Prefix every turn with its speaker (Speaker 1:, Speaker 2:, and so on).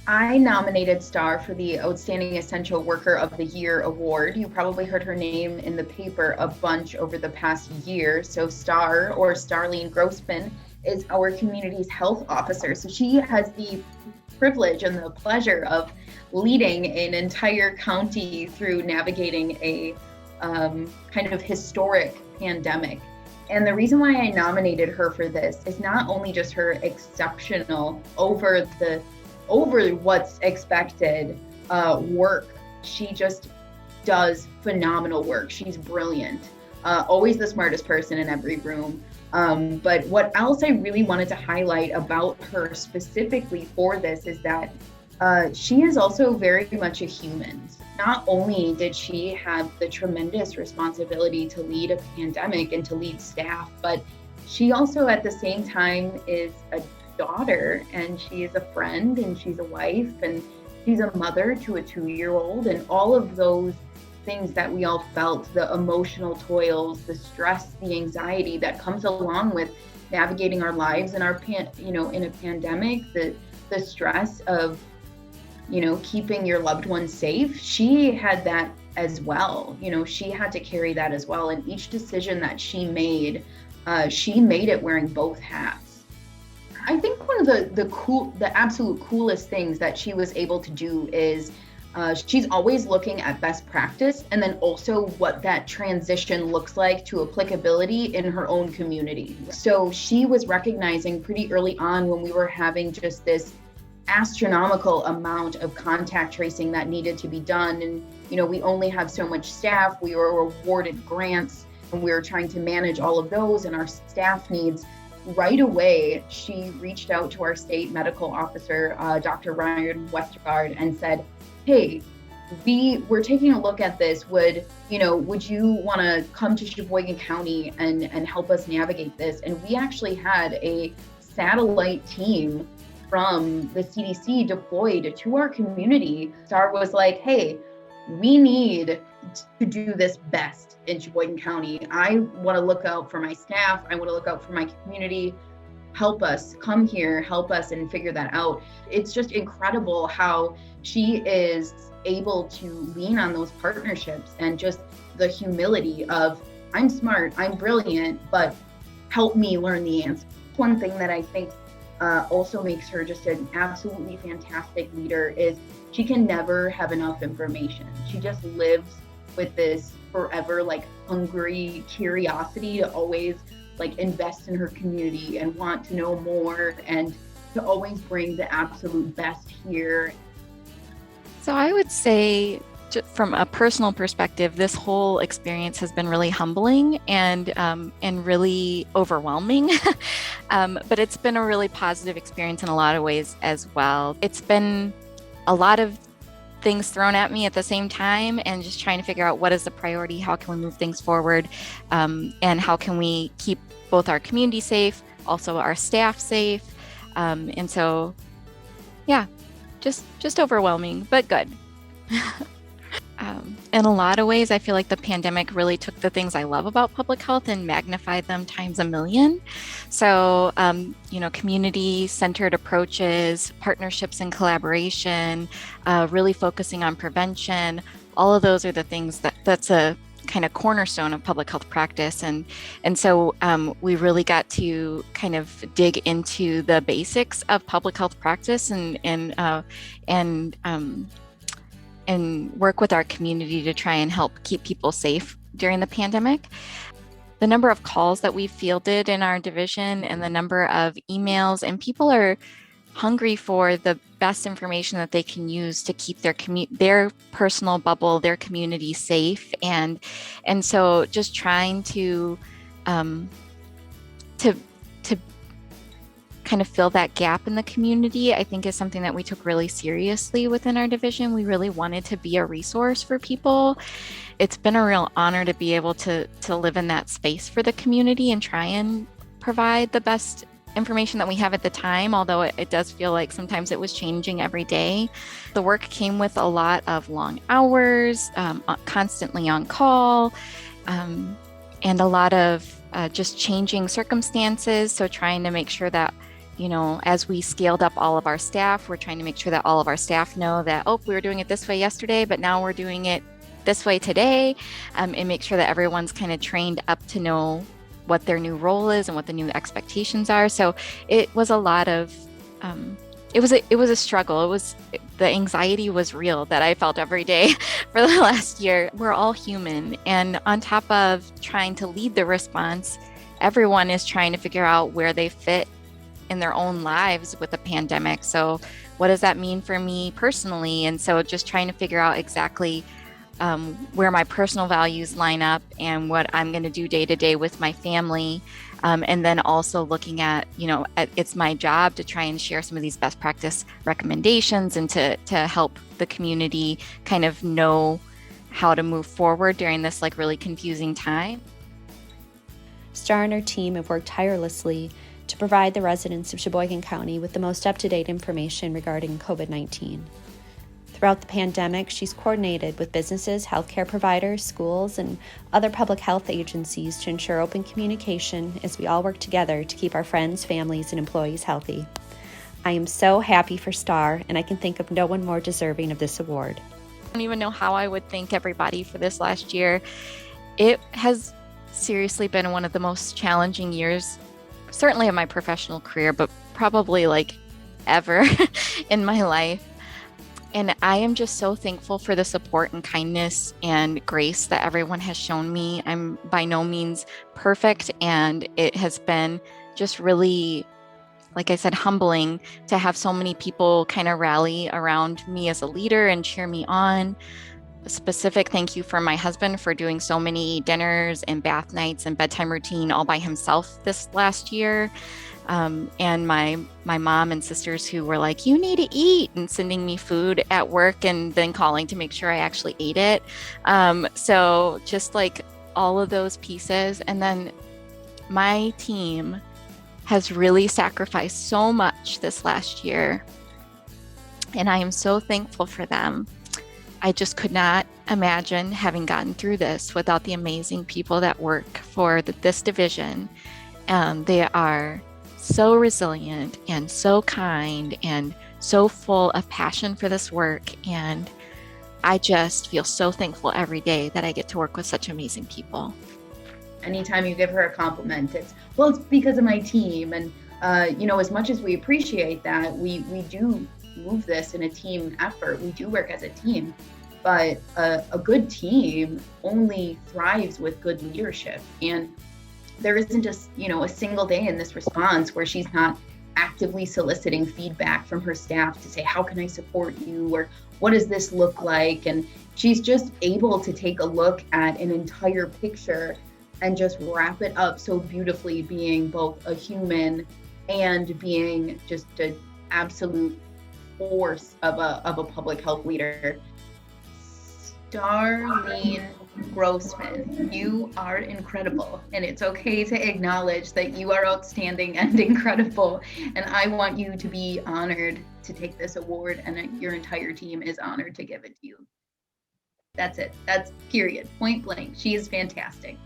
Speaker 1: I nominated Star for the Outstanding Essential Worker of the Year award. You probably heard her name in the paper a bunch over the past year. So, Star, or Starrlene Grossman, is our community's health officer. So, she has the privilege and the pleasure of leading an entire county through navigating a kind of historic pandemic. And the reason why I nominated her for this is not only just her exceptional over what's expected work. She just does phenomenal work. She's brilliant, always the smartest person in every room. But what else I really wanted to highlight about her specifically for this is that she is also very much a human. Not only did she have the tremendous responsibility to lead a pandemic and to lead staff, but she also at the same time is a daughter, and she is a friend, and she's a wife, and she's a mother to a 2-year-old, and all of those things that we all felt, the emotional toils, the stress, the anxiety that comes along with navigating our lives in in a pandemic, the stress of keeping your loved ones safe. She had that as well. She had to carry that as well, and each decision that she made it wearing both hats. I think one of the absolute coolest things that she was able to do is she's always looking at best practice, and then also what that transition looks like to applicability in her own community. So she was recognizing pretty early on, when we were having just this astronomical amount of contact tracing that needed to be done, and we only have so much staff. We were awarded grants, and we were trying to manage all of those and our staff needs. Right away, she reached out to our state medical officer, Dr. Ryan Westergaard, and said, hey, we're taking a look at this. Would you want to come to Sheboygan County and help us navigate this? And we actually had a satellite team from the CDC deployed to our community. Star was like, hey, we need to do this best in Sheboygan County. I want to look out for my staff. I want to look out for my community. Help us, come here, help us, and figure that out. It's just incredible how she is able to lean on those partnerships and just the humility of, I'm smart, I'm brilliant, but help me learn the answer. One thing that I think also makes her just an absolutely fantastic leader is she can never have enough information. She just lives with this forever hungry curiosity to always invest in her community and want to know more, and to always bring the absolute best here.
Speaker 2: So I would say, from a personal perspective, this whole experience has been really humbling and really overwhelming. But it's been a really positive experience in a lot of ways as well. It's been a lot of things thrown at me at the same time, and just trying to figure out what is the priority, how can we move things forward, and how can we keep both our community safe, also our staff safe. And so, yeah, just overwhelming, but good. In a lot of ways, I feel like the pandemic really took the things I love about public health and magnified them times a million. So, community-centered approaches, partnerships and collaboration, really focusing on prevention, all of those are the things that's a kind of cornerstone of public health practice. And so we really got to kind of dig into the basics of public health practice and work with our community to try and help keep people safe during the pandemic. The number of calls that we fielded in our division and the number of emails, and people are hungry for the best information that they can use to keep their personal bubble, their community safe. And so just trying to kind of fill that gap in the community, I think, is something that we took really seriously within our division. We really wanted to be a resource for people. It's been a real honor to be able to live in that space for the community and try and provide the best information that we have at the time, although it does feel like sometimes it was changing every day. The work came with a lot of long hours, constantly on call, and a lot of just changing circumstances. So trying to make sure that as we scaled up all of our staff, we're trying to make sure that all of our staff know that, oh, we were doing it this way yesterday, but now we're doing it this way today, and make sure that everyone's kind of trained up to know what their new role is and what the new expectations are. So it was a lot of, it was a struggle. The anxiety was real that I felt every day for the last year. We're all human. And on top of trying to lead the response, everyone is trying to figure out where they fit in their own lives with the pandemic. So what does that mean for me personally? And so just trying to figure out exactly where my personal values line up and what I'm going to do day to day with my family. And then also looking at, it's my job to try and share some of these best practice recommendations and to help the community kind of know how to move forward during this like really confusing time.
Speaker 3: Starr and her team have worked tirelessly to provide the residents of Sheboygan County with the most up-to-date information regarding COVID-19. Throughout the pandemic, she's coordinated with businesses, healthcare providers, schools, and other public health agencies to ensure open communication as we all work together to keep our friends, families, and employees healthy. I am so happy for Starr, and I can think of no one more deserving of this award.
Speaker 2: I don't even know how I would thank everybody for this last year. It has seriously been one of the most challenging years, certainly of my professional career, but probably like ever in my life. And I am just so thankful for the support and kindness and grace that everyone has shown me. I'm by no means perfect, and it has been just really, like I said, humbling to have so many people kind of rally around me as a leader and cheer me on. A specific thank you for my husband for doing so many dinners and bath nights and bedtime routine all by himself this last year. And my mom and sisters who were like, you need to eat, and sending me food at work and then calling to make sure I actually ate it. So just like all of those pieces. And then my team has really sacrificed so much this last year. And I am so thankful for them. I just could not imagine having gotten through this without the amazing people that work for this division. They are so resilient and so kind and so full of passion for this work. And I just feel so thankful every day that I get to work with such amazing people.
Speaker 1: Anytime you give her a compliment, it's because of my team. And, as much as we appreciate that, we do move this in a team effort. We do work as a team, but a good team only thrives with good leadership. And there isn't a single day in this response where she's not actively soliciting feedback from her staff to say, how can I support you? Or what does this look like? And she's just able to take a look at an entire picture and just wrap it up so beautifully, being both a human and being just an absolute force of a public health leader. Starrlene Grossman, you are incredible, and it's okay to acknowledge that you are outstanding and incredible. And I want you to be honored to take this award, and your entire team is honored to give it to you. That's it. That's period. Point blank. She is fantastic.